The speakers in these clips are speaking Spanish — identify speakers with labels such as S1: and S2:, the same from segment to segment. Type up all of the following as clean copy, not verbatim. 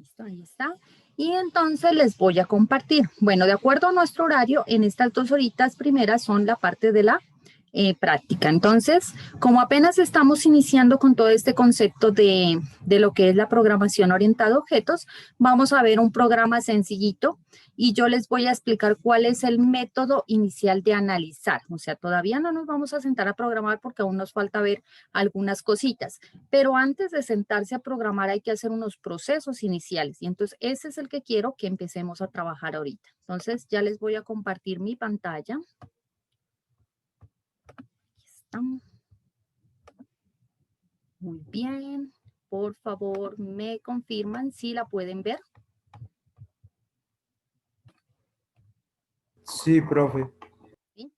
S1: Listo, ahí está. Y entonces les voy a compartir. Bueno, de acuerdo a nuestro horario, en estas 2 horitas primeras son la parte de la práctica. Entonces, como apenas estamos iniciando con todo este concepto de lo que es la programación orientada a objetos, vamos a ver un programa sencillito y yo les voy a explicar cuál es el método inicial de analizar. O sea, todavía no nos vamos a sentar a programar porque aún nos falta ver algunas cositas, pero antes de sentarse a programar hay que hacer unos procesos iniciales y entonces ese es el que quiero que empecemos a trabajar ahorita. Entonces, ya les voy a compartir mi pantalla. Muy bien. Por favor, me confirman si la pueden ver.
S2: Sí, profe.
S1: ¿Sí?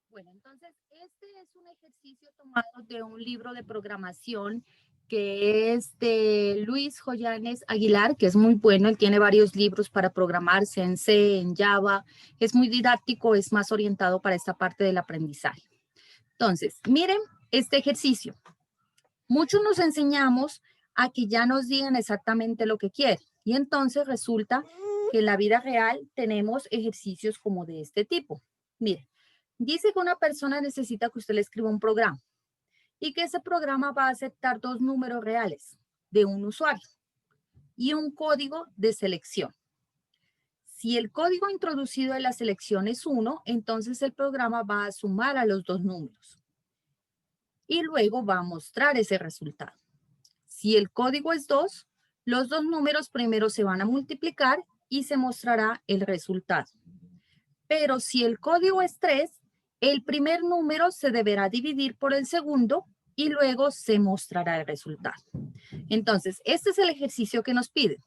S1: Bueno, entonces este es un ejercicio tomado de un libro de programación que es de Luis Joyanes Aguilar, que es muy bueno. Él tiene varios libros para programarse en C, en Java. Es muy didáctico, es más orientado para esta parte del aprendizaje. Entonces, miren este ejercicio. Muchos nos enseñamos a que ya nos digan exactamente lo que quieren. Y entonces resulta que en la vida real tenemos ejercicios como de este tipo. Miren, dice que una persona necesita que usted le escriba un programa y que ese programa va a aceptar 2 números reales de un usuario y un código de selección. Si el código introducido en la selección es 1, entonces el programa va a sumar a los 2 números y luego va a mostrar ese resultado. Si el código es 2, los 2 números primero se van a multiplicar y se mostrará el resultado. Pero si el código es 3, el primer número se deberá dividir por el segundo y luego se mostrará el resultado. Entonces, este es el ejercicio que nos pide.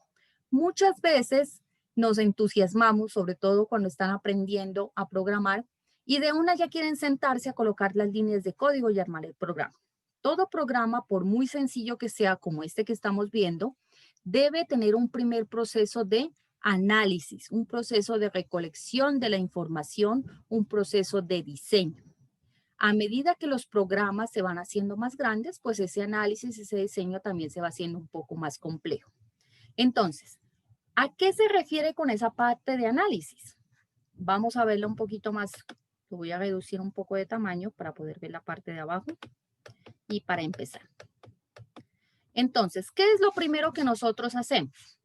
S1: Muchas veces nos entusiasmamos, sobre todo cuando están aprendiendo a programar, y de una ya quieren sentarse a colocar las líneas de código y armar el programa. Todo programa, por muy sencillo que sea, como este que estamos viendo, debe tener un primer proceso de análisis, un proceso de recolección de la información, un proceso de diseño. A medida que los programas se van haciendo más grandes, pues ese análisis, ese diseño también se va haciendo un poco más complejo. Entonces, ¿a qué se refiere con esa parte de análisis? Vamos a verlo un poquito más. Lo voy a reducir un poco de tamaño para poder ver la parte de abajo y para empezar. Entonces, ¿qué es lo primero que nosotros hacemos?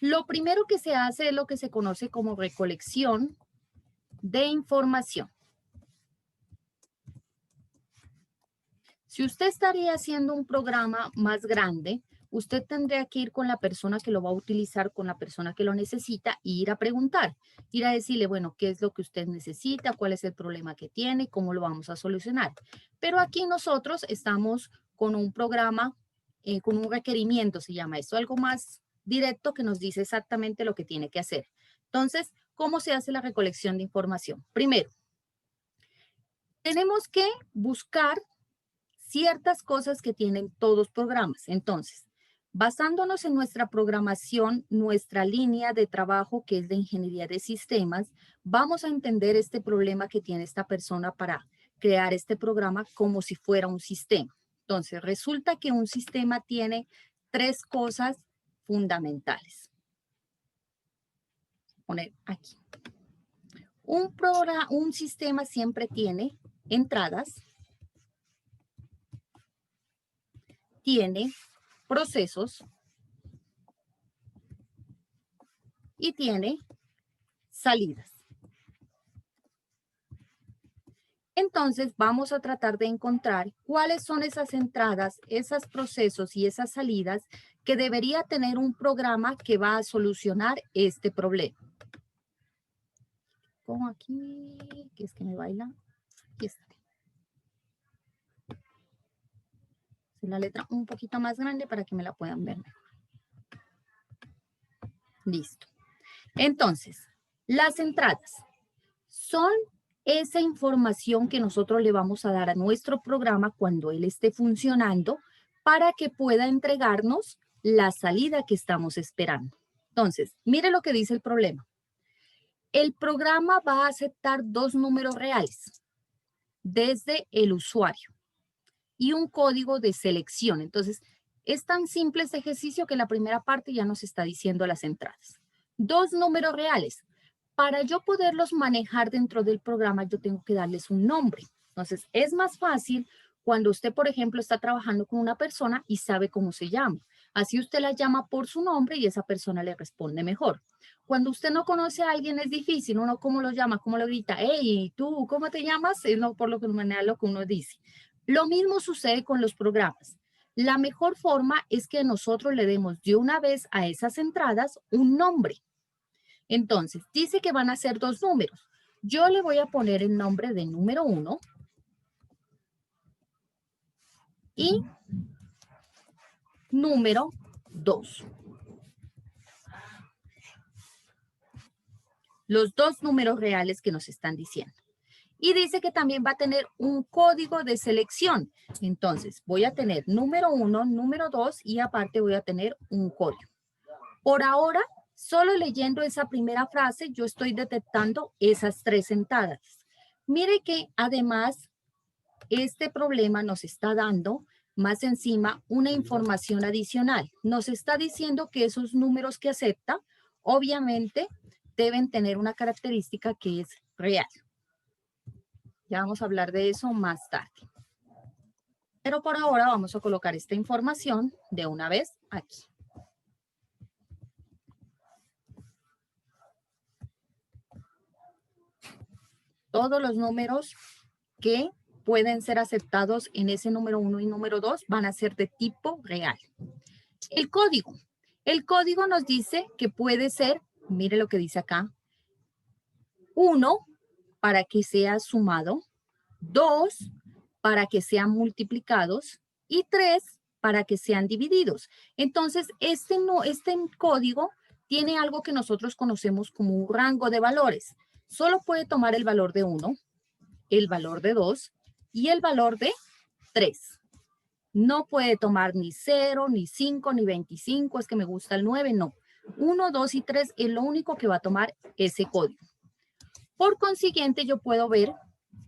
S1: Lo primero que se hace es lo que se conoce como recolección de información. Si usted estaría haciendo un programa más grande, usted tendría que ir con la persona que lo va a utilizar, con la persona que lo necesita, e ir a preguntar, ir a decirle, bueno, ¿qué es lo que usted necesita? ¿Cuál es el problema que tiene? ¿Cómo lo vamos a solucionar? Pero aquí nosotros estamos con un programa, con un requerimiento, se llama esto, algo más directo que nos dice exactamente lo que tiene que hacer. Entonces, ¿cómo se hace la recolección de información? Primero, tenemos que buscar ciertas cosas que tienen todos programas. Entonces, basándonos en nuestra programación, nuestra línea de trabajo, que es de ingeniería de sistemas, vamos a entender este problema que tiene esta persona para crear este programa como si fuera un sistema. Entonces, resulta que un sistema tiene 3 cosas fundamentales. Voy a poner aquí. Un sistema siempre tiene entradas, tiene procesos y tiene salidas. Entonces vamos a tratar de encontrar cuáles son esas entradas, esos procesos y esas salidas que debería tener un programa que va a solucionar este problema. Como aquí, que es que me baila, aquí está. Es la letra un poquito más grande para que me la puedan ver mejor. Listo. Entonces, las entradas son esa información que nosotros le vamos a dar a nuestro programa cuando él esté funcionando para que pueda entregarnos la salida que estamos esperando. Entonces, mire lo que dice el problema. El programa va a aceptar 2 números reales desde el usuario y un código de selección. Entonces, Es tan simple este ejercicio que la primera parte ya nos está diciendo las entradas. Dos números reales. Para yo poderlos manejar dentro del programa, yo tengo que darles un nombre. Entonces, es más fácil cuando usted, por ejemplo, está trabajando con una persona y sabe cómo se llama. Así usted la llama por su nombre y esa persona le responde mejor. Cuando usted no conoce a alguien es difícil, uno cómo lo llama, cómo lo grita, hey, tú, ¿cómo te llamas? Es no por lo que manera lo que uno dice. Lo mismo sucede con los programas. La mejor forma es que nosotros le demos de una vez a esas entradas un nombre. Entonces, dice que van a ser dos números. Yo le voy a poner el nombre de número 1 y número 2. Los dos números reales que nos están diciendo. Y dice que también va a tener un código de selección. Entonces, voy a tener número 1, número 2 y aparte voy a tener un código. Por ahora, solo leyendo esa primera frase, yo estoy detectando esas tres entradas. Mire que además, este problema nos está dando más encima una información adicional. Nos está diciendo que esos números que acepta, obviamente, deben tener una característica que es real. Ya vamos a hablar de eso más tarde. Pero por ahora vamos a colocar esta información de una vez aquí. Todos los números que pueden ser aceptados en ese número 1 y número 2 van a ser de tipo real. El código. El código nos dice que puede ser, mire lo que dice acá, 1 para que sea sumado, 2 para que sean multiplicados y 3 para que sean divididos. Entonces, este código tiene algo que nosotros conocemos como un rango de valores. Solo puede tomar el valor de 1, el valor de 2 y el valor de 3. No puede tomar ni 0, ni 5, ni 25, es que me gusta el 9, no. 1, 2 y 3 es lo único que va a tomar ese código. Por consiguiente, yo puedo ver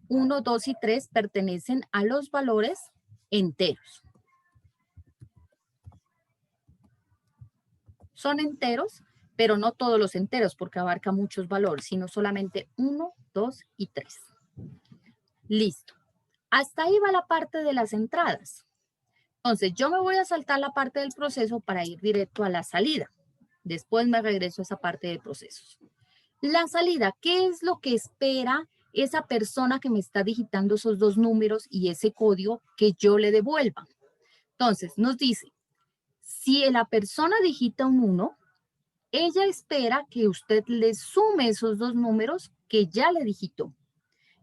S1: 1, 2 y 3 pertenecen a los valores enteros. Son enteros, pero no todos los enteros porque abarca muchos valores, sino solamente 1, 2 y 3. Listo. Hasta ahí va la parte de las entradas. Entonces, yo me voy a saltar la parte del proceso para ir directo a la salida. Después me regreso a esa parte de procesos. La salida, ¿qué es lo que espera esa persona que me está digitando esos dos números y ese código que yo le devuelva? Entonces, nos dice, si la persona digita un 1, ella espera que usted le sume esos dos números que ya le digitó.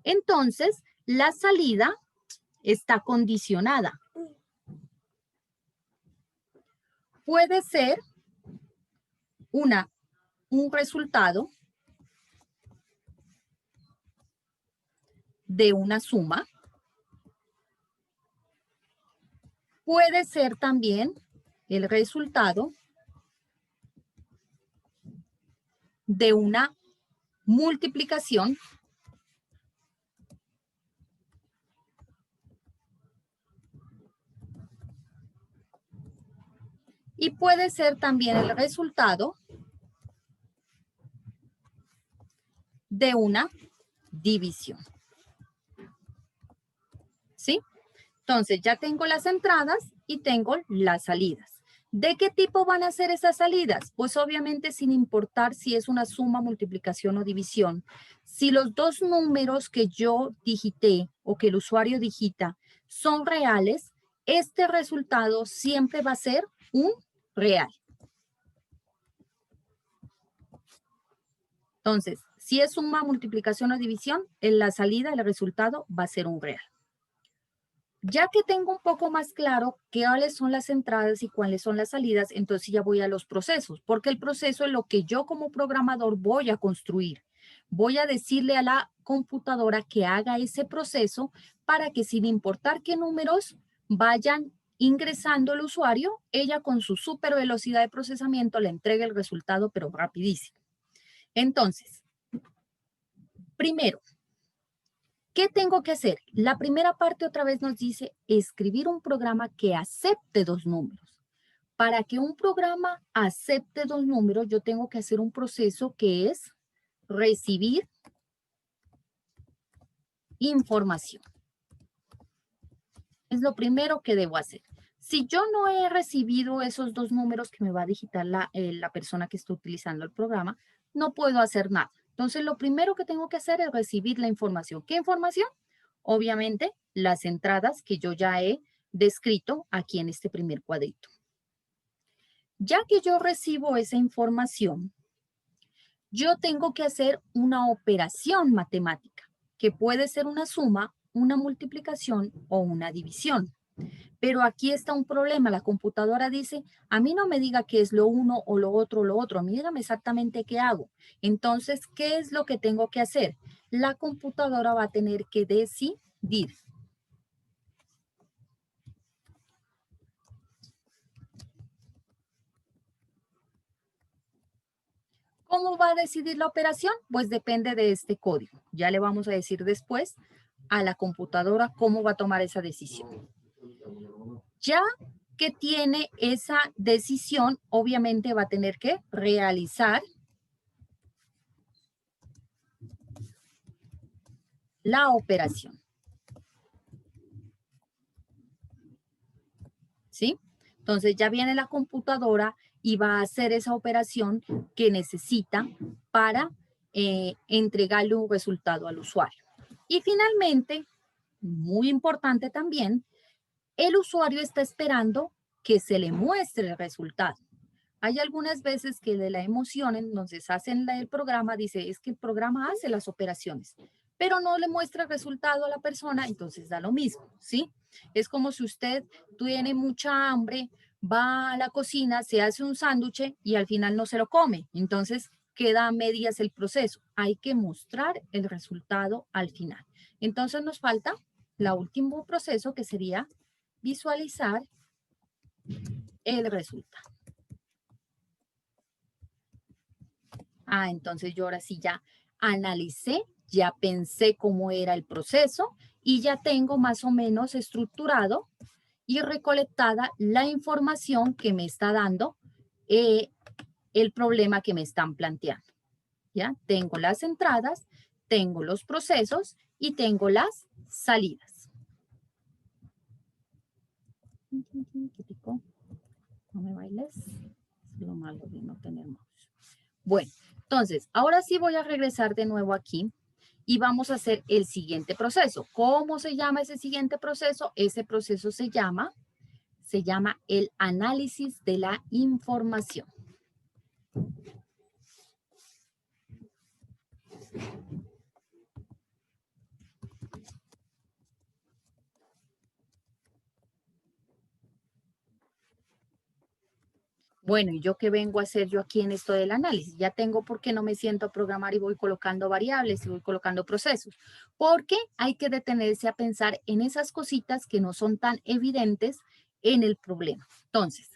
S1: Entonces, la salida está condicionada. Puede ser un resultado de una suma. Puede ser también el resultado de una multiplicación. Y puede ser también el resultado de una división. ¿Sí? Entonces ya tengo las entradas y tengo las salidas. ¿De qué tipo van a ser esas salidas? Pues obviamente sin importar si es una suma, multiplicación o división. Si los dos números que yo digité o que el usuario digita son reales, este resultado siempre va a ser un real. Entonces, si es suma, multiplicación o división, en la salida el resultado va a ser un real. Ya que tengo un poco más claro cuáles son las entradas y cuáles son las salidas, entonces ya voy a los procesos, porque el proceso es lo que yo como programador voy a construir. Voy a decirle a la computadora que haga ese proceso para que sin importar qué números vayan ingresando el usuario, ella con su super velocidad de procesamiento le entregue el resultado, pero rapidísimo. Entonces, primero, ¿qué tengo que hacer? La primera parte otra vez nos dice escribir un programa que acepte dos números. Para que un programa acepte 2 números, yo tengo que hacer un proceso que es recibir información. Es lo primero que debo hacer. Si yo no he recibido esos 2 números que me va a digitar la persona que está utilizando el programa, no puedo hacer nada. Entonces, lo primero que tengo que hacer es recibir la información. ¿Qué información? Obviamente, las entradas que yo ya he descrito aquí en este primer cuadrito. Ya que yo recibo esa información, yo tengo que hacer una operación matemática, que puede ser una suma, una multiplicación o una división. Pero aquí está un problema. La computadora dice, a mí no me diga qué es lo uno o lo otro. A mí dígame exactamente qué hago. Entonces, ¿qué es lo que tengo que hacer? La computadora va a tener que decidir. ¿Cómo va a decidir la operación? Pues depende de este código. Ya le vamos a decir después a la computadora cómo va a tomar esa decisión. Ya que tiene esa decisión, obviamente va a tener que realizar la operación. ¿Sí? Entonces ya viene la computadora y va a hacer esa operación que necesita para entregarle un resultado al usuario. Y finalmente, muy importante también, el usuario está esperando que se le muestre el resultado. Hay algunas veces que de la emoción, entonces hacen el programa, dice, es que el programa hace las operaciones, pero no le muestra el resultado a la persona, entonces da lo mismo, ¿sí? Es como si usted tiene mucha hambre, va a la cocina, se hace un sándwich y al final no se lo come, entonces queda a medias el proceso. Hay que mostrar el resultado al final. Entonces nos falta el último proceso que sería visualizar el resultado. Entonces yo ahora sí ya analicé, ya pensé cómo era el proceso y ya tengo más o menos estructurado y recolectada la información que me está dando el problema que me están planteando. ¿Ya? Tengo las entradas, tengo los procesos y tengo las salidas. No me bailes. Es lo malo de no tener mouse. Bueno, entonces, ahora sí voy a regresar de nuevo aquí y vamos a hacer el siguiente proceso. ¿Cómo se llama ese siguiente proceso? Ese proceso se llama el análisis de la información. Bueno, ¿y yo qué vengo a hacer yo aquí en esto del análisis? Ya tengo por qué no me siento a programar y voy colocando variables y voy colocando procesos. Porque hay que detenerse a pensar en esas cositas que no son tan evidentes en el problema. Entonces,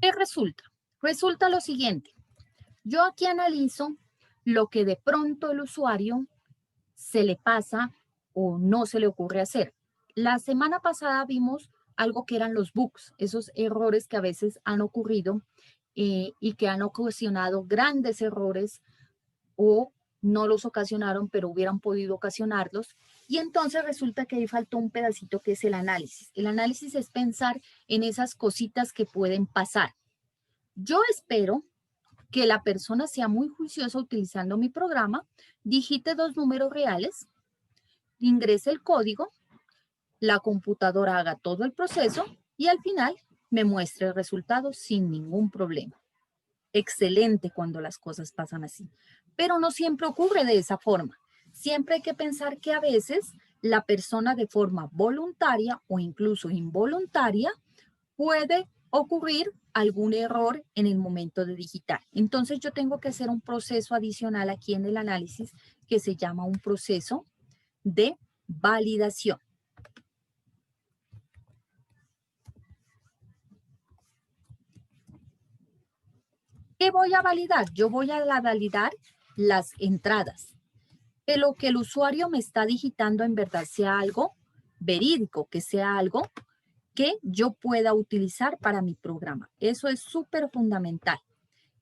S1: ¿qué resulta? Resulta lo siguiente. Yo aquí analizo lo que de pronto el usuario se le pasa o no se le ocurre hacer. La semana pasada vimos algo que eran los bugs, esos errores que a veces han ocurrido y que han ocasionado grandes errores o no los ocasionaron, pero hubieran podido ocasionarlos. Y entonces resulta que ahí faltó un pedacito que es el análisis. El análisis es pensar en esas cositas que pueden pasar. Yo espero que la persona sea muy juiciosa utilizando mi programa, digite 2 números reales, ingrese el código, la computadora haga todo el proceso y al final me muestre el resultado sin ningún problema. Excelente cuando las cosas pasan así, pero no siempre ocurre de esa forma. Siempre hay que pensar que a veces la persona de forma voluntaria o incluso involuntaria puede ocurrir algún error en el momento de digitar. Entonces yo tengo que hacer un proceso adicional aquí en el análisis que se llama un proceso de validación. ¿Qué voy a validar? Yo voy a validar las entradas, que lo que el usuario me está digitando en verdad sea algo verídico, que sea algo que yo pueda utilizar para mi programa. Eso es súper fundamental.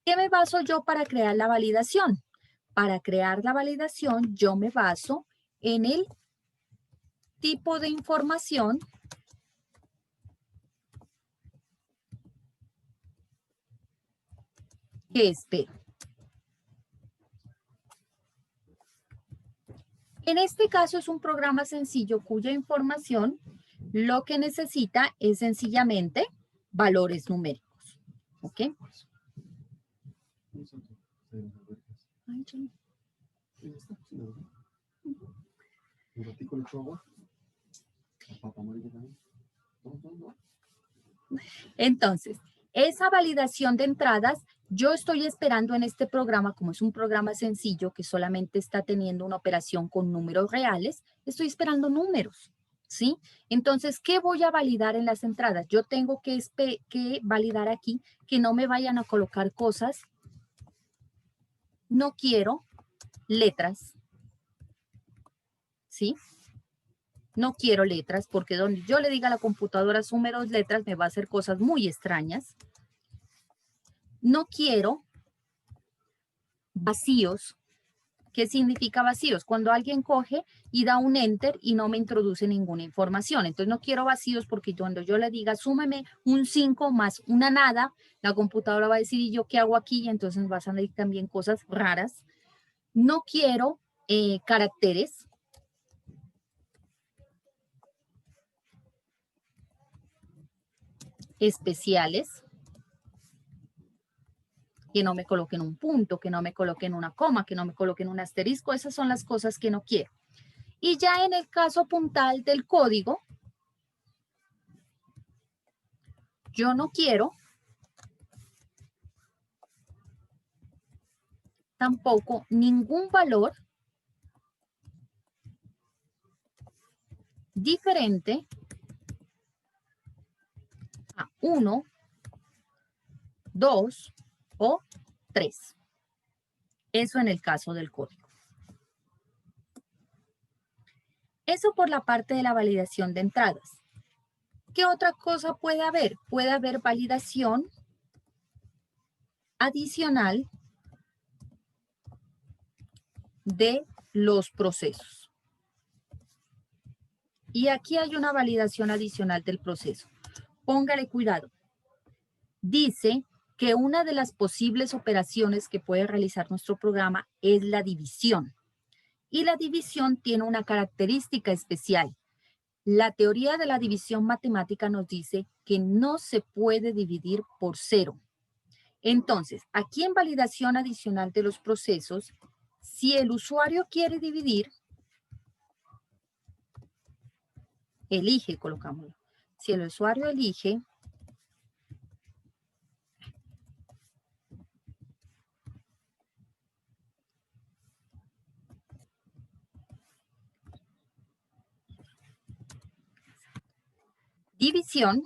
S1: ¿Qué me baso yo para crear la validación? Para crear la validación, yo me baso en el tipo de información que espero. En este caso es un programa sencillo cuya información lo que necesita es sencillamente valores numéricos. ¿Ok? Ay, chale.
S2: Un ratico le echo agua. Papá amarillo también.
S1: Entonces, esa validación de entradas, yo estoy esperando en este programa, como es un programa sencillo que solamente está teniendo una operación con números reales, estoy esperando números, ¿sí? Entonces, ¿qué voy a validar en las entradas? Yo tengo que validar aquí que no me vayan a colocar cosas. No quiero letras, ¿sí? No quiero letras porque donde yo le diga a la computadora números, letras, me va a hacer cosas muy extrañas. No quiero vacíos. ¿Qué significa vacíos? Cuando alguien coge y da un enter y no me introduce ninguna información. Entonces no quiero vacíos porque cuando yo le diga súmeme un 5 más una nada, la computadora va a decir, ¿y yo qué hago aquí? Y entonces vas a salir también cosas raras. No quiero caracteres. Especiales. Que no me coloquen un punto, que no me coloquen una coma, que no me coloquen un asterisco. Esas son las cosas que no quiero. Y ya en el caso puntal del código, yo no quiero tampoco ningún valor diferente a 1, 2 o 3. Eso en el caso del código. Eso por la parte de la validación de entradas. ¿Qué otra cosa puede haber? Puede haber validación adicional de los procesos. Y aquí hay una validación adicional del proceso. Póngale cuidado. Dice que una de las posibles operaciones que puede realizar nuestro programa es la división. Y la división tiene una característica especial. La teoría de la división matemática nos dice que no se puede dividir por 0. Entonces, aquí en validación adicional de los procesos, si el usuario quiere dividir, elige, colocámoslo. Si el usuario elige, división,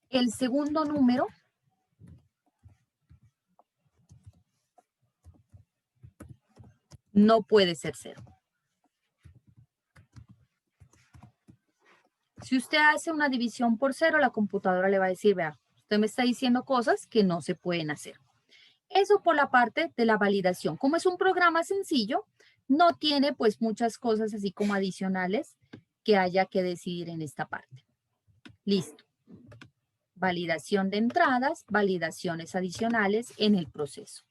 S1: el segundo número no puede ser 0. Si usted hace una división por 0, la computadora le va a decir, vea, usted me está diciendo cosas que no se pueden hacer. Eso por la parte de la validación. Como es un programa sencillo, no tiene pues muchas cosas así como adicionales que haya que decidir en esta parte. Listo. Validación de entradas, validaciones adicionales en el proceso.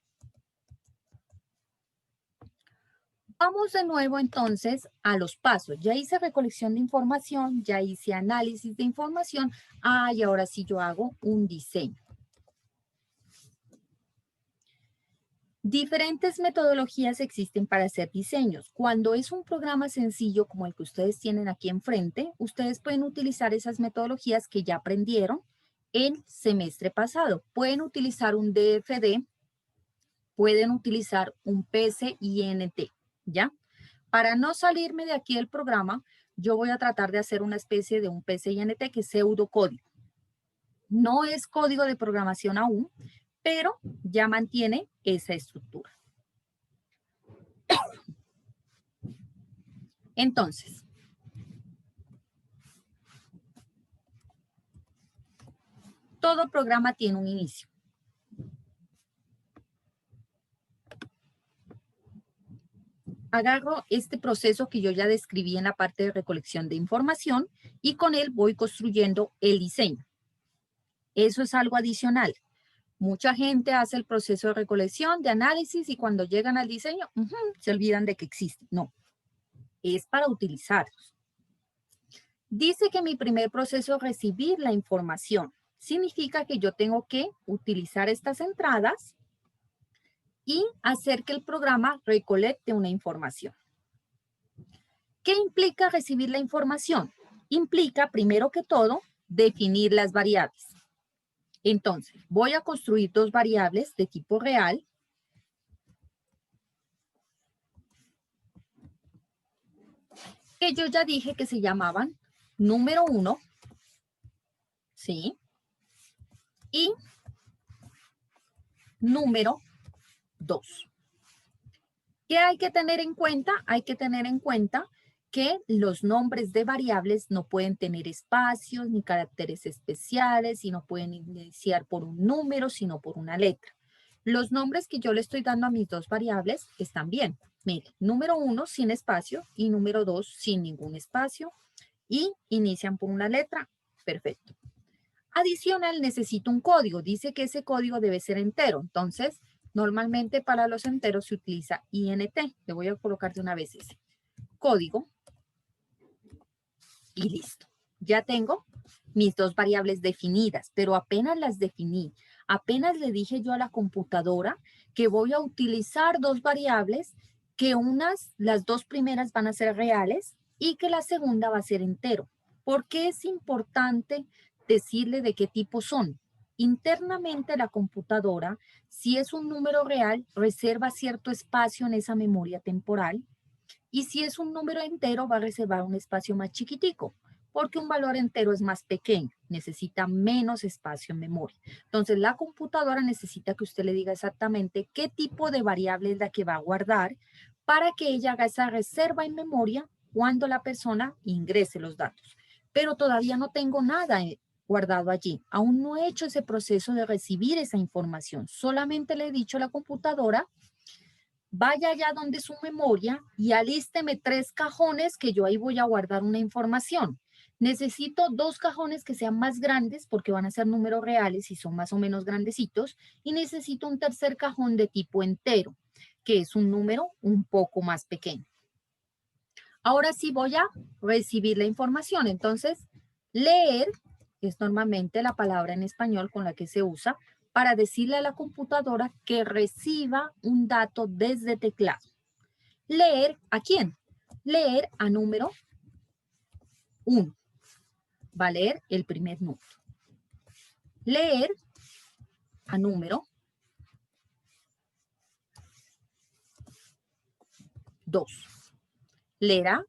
S1: Vamos de nuevo entonces a los pasos. Ya hice recolección de información, ya hice análisis de información. Y ahora sí yo hago un diseño. Diferentes metodologías existen para hacer diseños. Cuando es un programa sencillo como el que ustedes tienen aquí enfrente, ustedes pueden utilizar esas metodologías que ya aprendieron el semestre pasado. Pueden utilizar un DFD, pueden utilizar un PSINT, ¿ya? Para no salirme de aquí del programa, yo voy a tratar de hacer una especie de un PSINT que es pseudocódigo. No es código de programación aún, pero ya mantiene esa estructura. Entonces, Todo programa tiene un inicio. Agarro este proceso que yo ya describí en la parte de recolección de información y con él voy construyendo el diseño. Eso es algo adicional. Mucha gente hace el proceso de recolección, de análisis y cuando llegan al diseño, se olvidan de que existe. No, es para utilizarlos. Dice que mi primer proceso es recibir la información. Significa que yo tengo que utilizar estas entradas y hacer que el programa recolecte una información. ¿Qué implica recibir la información? Implica, primero que todo, definir las variables. Entonces, voy a construir dos variables de tipo real. Que yo ya dije que se llamaban número 1, ¿sí? Y número 2. ¿Qué hay que tener en cuenta? Hay que tener en cuenta que los nombres de variables no pueden tener espacios ni caracteres especiales y no pueden iniciar por un número, sino por una letra. Los nombres que yo le estoy dando a mis dos variables están bien. Mire, número 1 sin espacio y número 2 sin ningún espacio y inician por una letra. Perfecto. Adicional, necesito un código. Dice que ese código debe ser entero. Entonces, normalmente para los enteros se utiliza INT. Le voy a colocar de una vez ese código y listo. Ya tengo mis dos variables definidas, pero apenas las definí, apenas le dije yo a la computadora que voy a utilizar dos variables, que las dos primeras van a ser reales y que la segunda va a ser entero. ¿Por qué es importante decirle de qué tipo son? Internamente la computadora, si es un número real, reserva cierto espacio en esa memoria temporal. Y si es un número entero, va a reservar un espacio más chiquitico, porque un valor entero es más pequeño, necesita menos espacio en memoria. Entonces, la computadora necesita que usted le diga exactamente qué tipo de variable es la que va a guardar para que ella haga esa reserva en memoria cuando la persona ingrese los datos. Pero todavía no tengo nada guardado allí. Aún no he hecho ese proceso de recibir esa información. Solamente le he dicho a la computadora: vaya allá donde su memoria y alísteme 3 cajones que yo ahí voy a guardar una información. Necesito 2 cajones que sean más grandes porque van a ser números reales y son más o menos grandecitos. Y necesito un tercer cajón de tipo entero, que es un número un poco más pequeño. Ahora sí voy a recibir la información. Entonces, leer es normalmente la palabra en español con la que se usa para decirle a la computadora que reciba un dato desde teclado. ¿Leer a quién? Leer a número 1. Va a leer el primer número. Leer a número 2. Leerá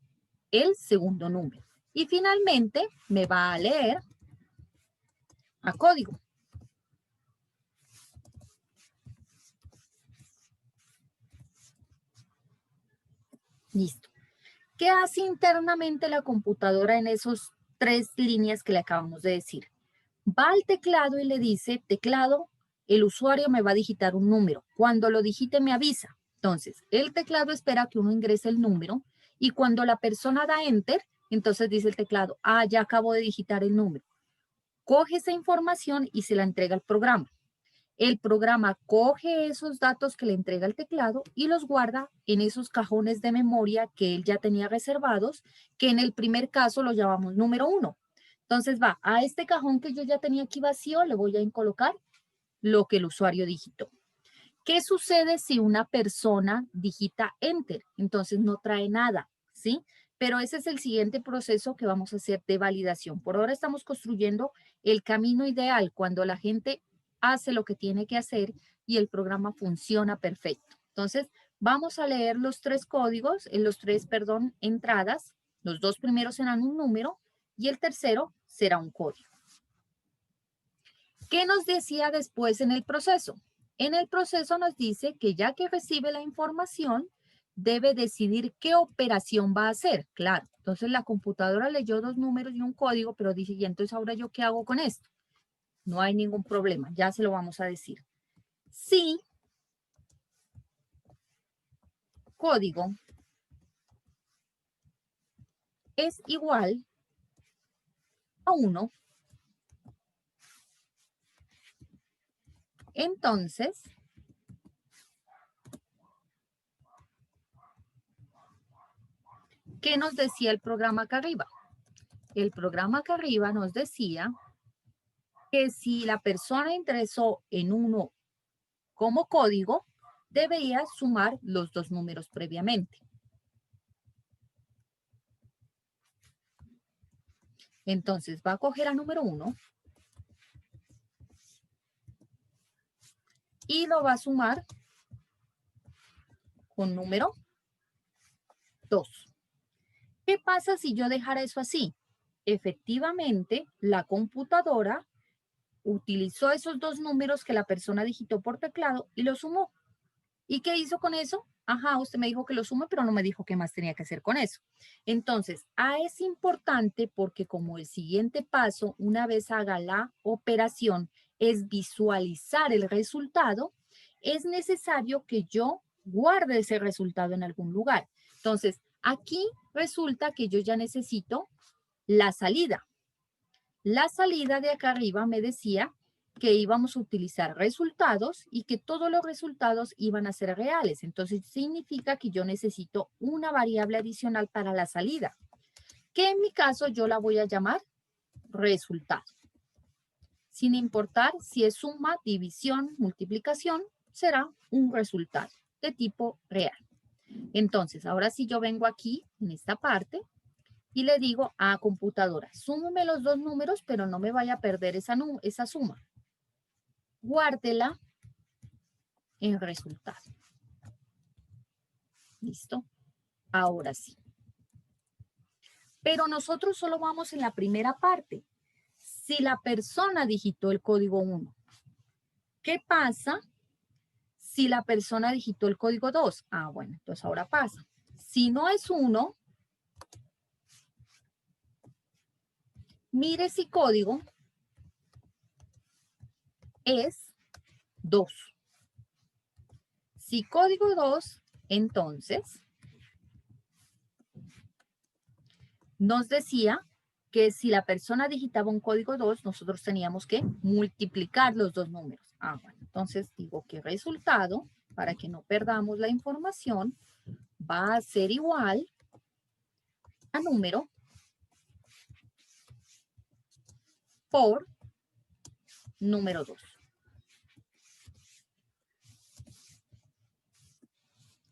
S1: el segundo número. Y finalmente me va a leer a código. Listo. ¿Qué hace internamente la computadora en esos 3 líneas que le acabamos de decir? Va al teclado y le dice: teclado, el usuario me va a digitar un número. Cuando lo digite me avisa. Entonces, el teclado espera que uno ingrese el número y cuando la persona da enter, entonces dice el teclado: ah, ya acabo de digitar el número. Coge esa información y se la entrega al programa. El programa coge esos datos que le entrega el teclado y los guarda en esos cajones de memoria que él ya tenía reservados, que en el primer caso lo llamamos número 1. Entonces va a este cajón que yo ya tenía aquí vacío, le voy a colocar lo que el usuario digitó. ¿Qué sucede si una persona digita enter? Entonces no trae nada, ¿sí? Pero ese es el siguiente proceso que vamos a hacer de validación. Por ahora estamos construyendo el camino ideal cuando la gente hace lo que tiene que hacer y el programa funciona perfecto. Entonces, vamos a leer los 3 códigos, entradas. Los 2 primeros serán un número y el tercero será un código. ¿Qué nos decía después en el proceso? En el proceso nos dice que ya que recibe la información, debe decidir qué operación va a hacer. Claro, entonces la computadora leyó 2 números y un código, pero dice: ¿y entonces ahora yo qué hago con esto? No hay ningún problema, ya se lo vamos a decir. Si código es igual a 1, entonces ¿qué nos decía el programa acá arriba? El programa acá arriba nos decía que si la persona ingresó en 1 como código, debería sumar los 2 números previamente. Entonces va a coger a número 1 y lo va a sumar con número 2. ¿Qué pasa si yo dejara eso así? Efectivamente, la computadora utilizó esos 2 números que la persona digitó por teclado y los sumó. ¿Y qué hizo con eso? Ajá, usted me dijo que lo sume, pero no me dijo qué más tenía que hacer con eso. Entonces, es importante porque como el siguiente paso, una vez haga la operación, es visualizar el resultado, es necesario que yo guarde ese resultado en algún lugar. Entonces, aquí resulta que yo ya necesito la salida. La salida de acá arriba me decía que íbamos a utilizar resultados y que todos los resultados iban a ser reales. Entonces significa que yo necesito una variable adicional para la salida, que en mi caso yo la voy a llamar resultado. Sin importar si es suma, división, multiplicación, será un resultado de tipo real. Entonces, ahora sí yo vengo aquí en esta parte y le digo a computadora, súmeme los 2 números, pero no me vaya a perder esa suma. Guárdela en resultado. ¿Listo? Ahora sí. Pero nosotros solo vamos en la primera parte. Si la persona digitó el código 1, ¿qué pasa si la persona digitó el código 2? Ah, bueno, entonces ahora pasa. Si no es 1, mire si código es 2. Si código 2, entonces nos decía que si la persona digitaba un código 2, nosotros teníamos que multiplicar los 2 números. Ah, bueno, entonces digo que resultado, para que no perdamos la información, va a ser igual a número por número 2.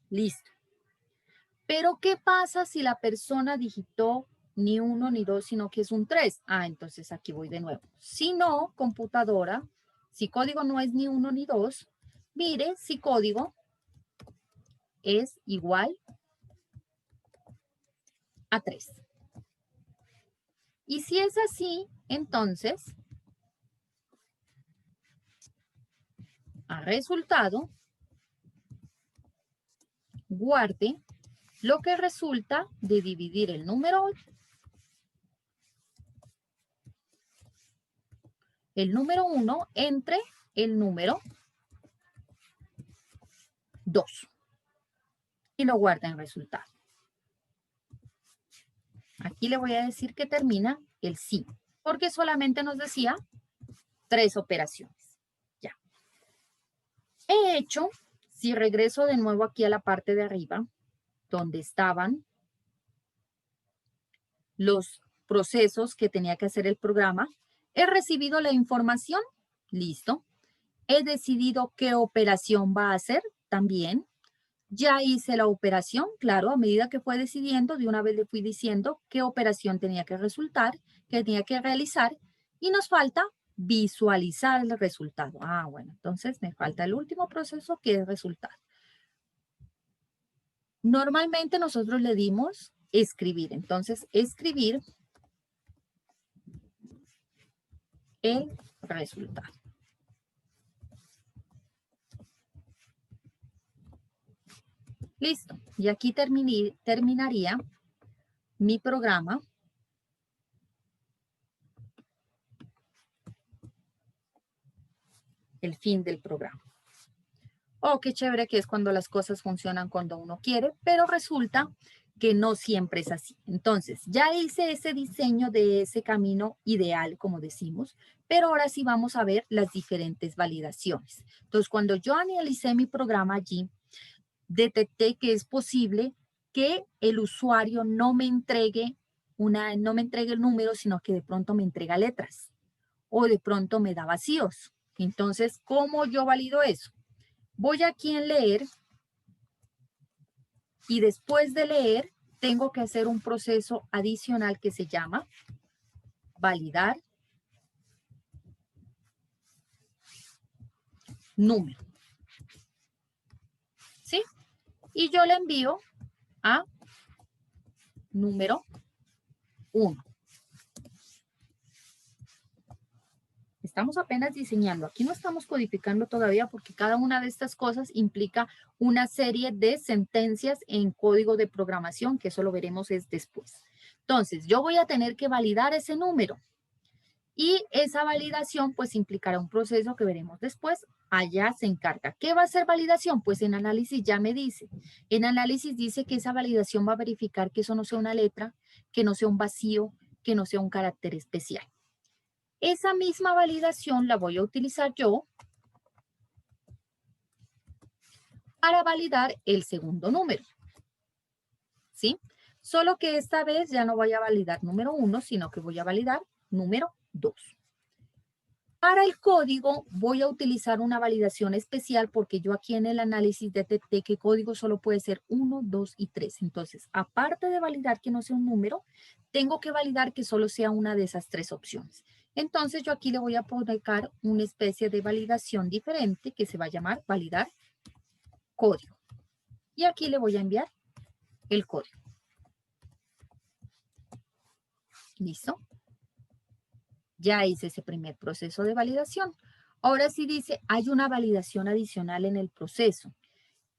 S1: Listo. Pero ¿qué pasa si la persona digitó ni 1 ni 2, sino que es un 3? Ah, entonces aquí voy de nuevo. Si no, computadora, si código no es ni 1 ni 2, mire si código es igual a 3. Y si es así, entonces, a resultado, guarde lo que resulta de dividir el número 1 entre el número 2. Y lo guarda en resultado. Aquí le voy a decir que termina el sí, porque solamente nos decía 3 operaciones. Ya. He hecho, si regreso de nuevo aquí a la parte de arriba, donde estaban los procesos que tenía que hacer el programa, he recibido la información, listo. He decidido qué operación va a hacer también. Ya hice la operación, claro, a medida que fue decidiendo, de una vez le fui diciendo qué operación tenía que resultar, qué tenía que realizar, y nos falta visualizar el resultado. Ah, bueno, entonces me falta el último proceso que es resultado. Normalmente nosotros le dimos escribir, entonces escribir el resultado. Listo, y aquí terminaría mi programa. el fin del programa. Oh, qué chévere que es cuando las cosas funcionan cuando uno quiere, pero resulta que no siempre es así. Entonces, ya hice ese diseño de ese camino ideal, como decimos, pero ahora sí vamos a ver las diferentes validaciones. Entonces, cuando yo analicé mi programa allí, detecté que es posible que el usuario no me entregue el número, sino que de pronto me entrega letras o de pronto me da vacíos. Entonces, ¿cómo yo valido eso? Voy aquí en leer y después de leer tengo que hacer un proceso adicional que se llama validar número. ¿Sí? Y yo le envío a número 1. Estamos apenas diseñando. Aquí no estamos codificando todavía porque cada una de estas cosas implica una serie de sentencias en código de programación, que eso lo veremos es después. Entonces, yo voy a tener que validar ese número. Y esa validación pues implicará un proceso que veremos después. Allá se encarga. ¿Qué va a ser validación? Pues en análisis ya me dice. En análisis dice que esa validación va a verificar que eso no sea una letra, que no sea un vacío, que no sea un carácter especial. Esa misma validación la voy a utilizar yo para validar el segundo número. ¿Sí? Solo que esta vez ya no voy a validar número 1, sino que voy a validar número 2. Para el código voy a utilizar una validación especial porque yo aquí en el análisis detecté que código solo puede ser 1, 2 y 3. Entonces, aparte de validar que no sea un número, tengo que validar que solo sea una de esas 3 opciones. Entonces, yo aquí le voy a colocar una especie de validación diferente que se va a llamar validar código. Y aquí le voy a enviar el código. ¿Listo? Ya hice ese primer proceso de validación. Ahora sí dice, hay una validación adicional en el proceso.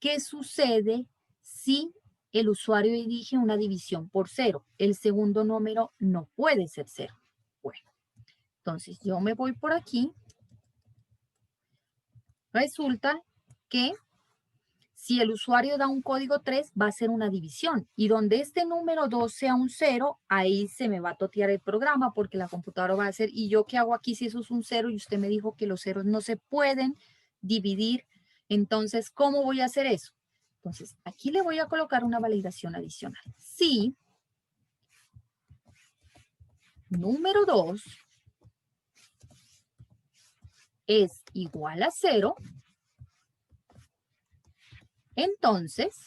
S1: ¿Qué sucede si el usuario dirige una división por 0? El segundo número no puede ser 0. Bueno, entonces yo me voy por aquí. Resulta que si el usuario da un código 3, va a ser una división. Y donde este número 2 sea un 0, ahí se me va a totear el programa porque la computadora va a hacer, ¿y yo qué hago aquí si eso es un 0? Y usted me dijo que los ceros no se pueden dividir. Entonces, ¿cómo voy a hacer eso? Entonces, aquí le voy a colocar una validación adicional. Si número 2 es igual a 0, entonces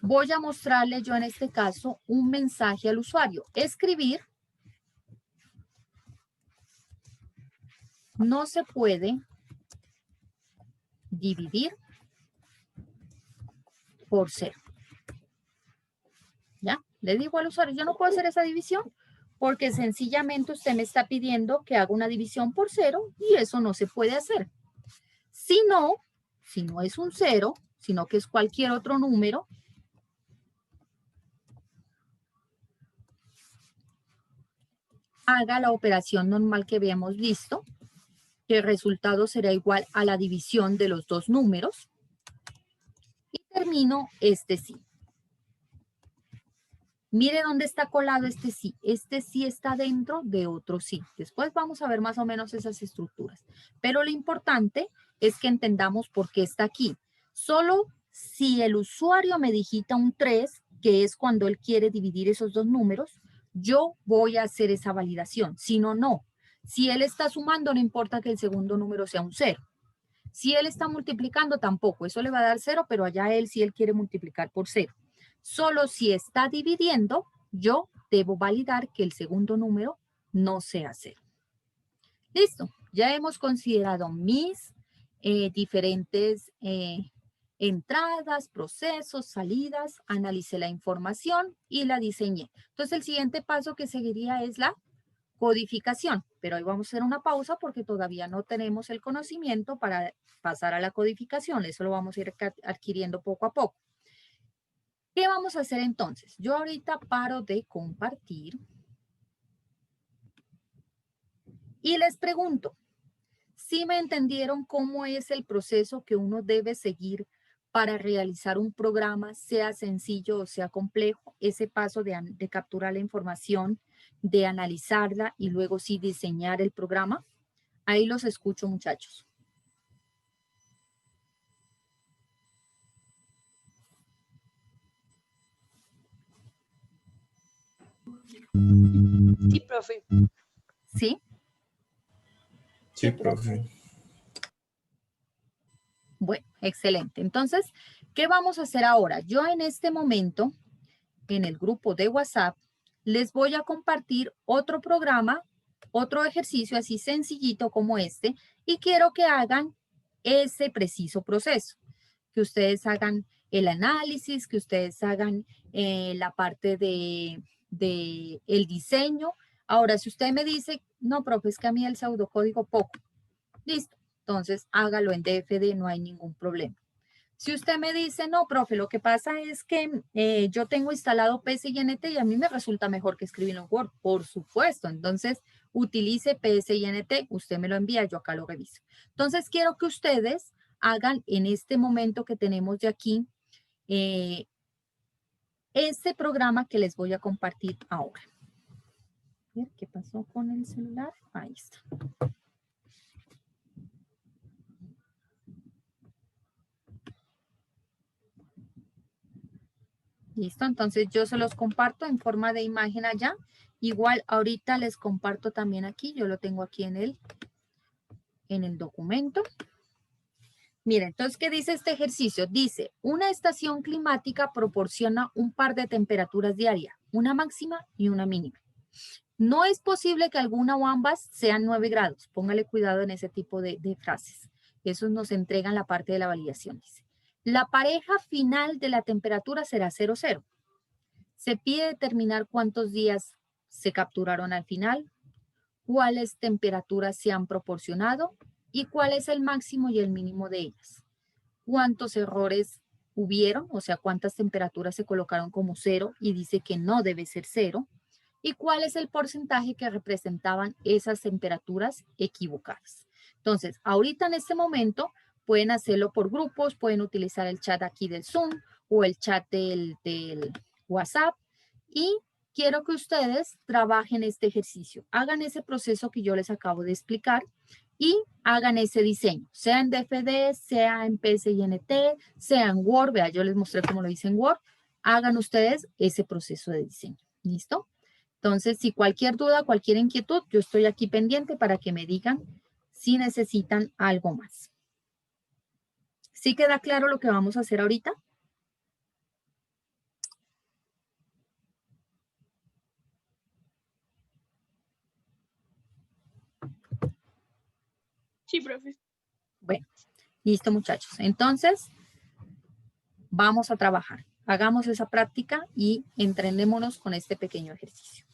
S1: voy a mostrarle yo en este caso un mensaje al usuario. Escribir no se puede dividir por 0. ¿Ya? Le digo al usuario, yo no puedo hacer esa división porque sencillamente usted me está pidiendo que haga una división por 0 y eso no se puede hacer. Si no es un 0, sino que es cualquier otro número, haga la operación normal que habíamos visto, que el resultado será igual a la división de los dos números y termino este sí. Mire dónde está colado este sí. Este sí está dentro de otro sí. Después vamos a ver más o menos esas estructuras. Pero lo importante es que entendamos por qué está aquí. Solo si el usuario me digita un 3, que es cuando él quiere dividir esos dos números, yo voy a hacer esa validación. Si no, no. Si él está sumando, no importa que el segundo número sea un 0. Si él está multiplicando, tampoco. Eso le va a dar 0, pero allá él, si él quiere multiplicar por 0. Solo si está dividiendo, yo debo validar que el segundo número no sea 0. Listo. Ya hemos considerado mis diferentes entradas, procesos, salidas, analicé la información y la diseñé. Entonces, el siguiente paso que seguiría es la codificación, pero hoy vamos a hacer una pausa porque todavía no tenemos el conocimiento para pasar a la codificación. Eso lo vamos a ir adquiriendo poco a poco. ¿Qué vamos a hacer entonces? Yo ahorita paro de compartir y les pregunto, ¿sí me entendieron cómo es el proceso que uno debe seguir para realizar un programa, sea sencillo o sea complejo? Ese paso de capturar la información, de analizarla y luego sí diseñar el programa. Ahí los escucho, muchachos.
S3: Sí, profe.
S1: ¿Sí?
S4: Sí, profe.
S1: Bueno, excelente. Entonces, ¿qué vamos a hacer ahora? Yo en este momento, en el grupo de WhatsApp, les voy a compartir otro programa, otro ejercicio así sencillito como este, y quiero que hagan ese preciso proceso, que ustedes hagan el análisis, que ustedes hagan la parte de el diseño. Ahora, si usted me dice, no, profe, es que a mí el pseudocódigo poco, listo, entonces hágalo en DFD, no hay ningún problema. Si usted me dice, no, profe, lo que pasa es que yo tengo instalado PSINT y a mí me resulta mejor que escribirlo en Word, por supuesto. Entonces, utilice PSINT, usted me lo envía, yo acá lo reviso. Entonces, quiero que ustedes hagan en este momento que tenemos de aquí este programa que les voy a compartir ahora. A ver, ¿qué pasó con el celular? Ahí está. Listo, entonces yo se los comparto en forma de imagen allá. Igual ahorita les comparto también aquí, yo lo tengo aquí en el documento. Miren, entonces, ¿qué dice este ejercicio? Dice, una estación climática proporciona un par de temperaturas diarias, una máxima y una mínima. No es posible que alguna o ambas sean 9 grados. Póngale cuidado en ese tipo de frases. Esos nos entregan la parte de la validación, dice. La pareja final de la temperatura será 0,0. Se pide determinar cuántos días se capturaron al final, cuáles temperaturas se han proporcionado y cuál es el máximo y el mínimo de ellas. Cuántos errores hubieron, o sea, cuántas temperaturas se colocaron como 0 y dice que no debe ser 0. Y cuál es el porcentaje que representaban esas temperaturas equivocadas. Entonces, ahorita en este momento pueden hacerlo por grupos, pueden utilizar el chat aquí del Zoom o el chat del WhatsApp y quiero que ustedes trabajen este ejercicio, hagan ese proceso que yo les acabo de explicar y hagan ese diseño, sea en DFD, sea en PSINT, sea en Word, vea, yo les mostré cómo lo hice en Word, hagan ustedes ese proceso de diseño, ¿listo? Entonces, si cualquier duda, cualquier inquietud, yo estoy aquí pendiente para que me digan si necesitan algo más. ¿Sí queda claro lo que vamos a hacer ahorita?
S3: Sí, profe.
S1: Bueno, listo muchachos. Entonces, vamos a trabajar. Hagamos esa práctica y entrenémonos con este pequeño ejercicio.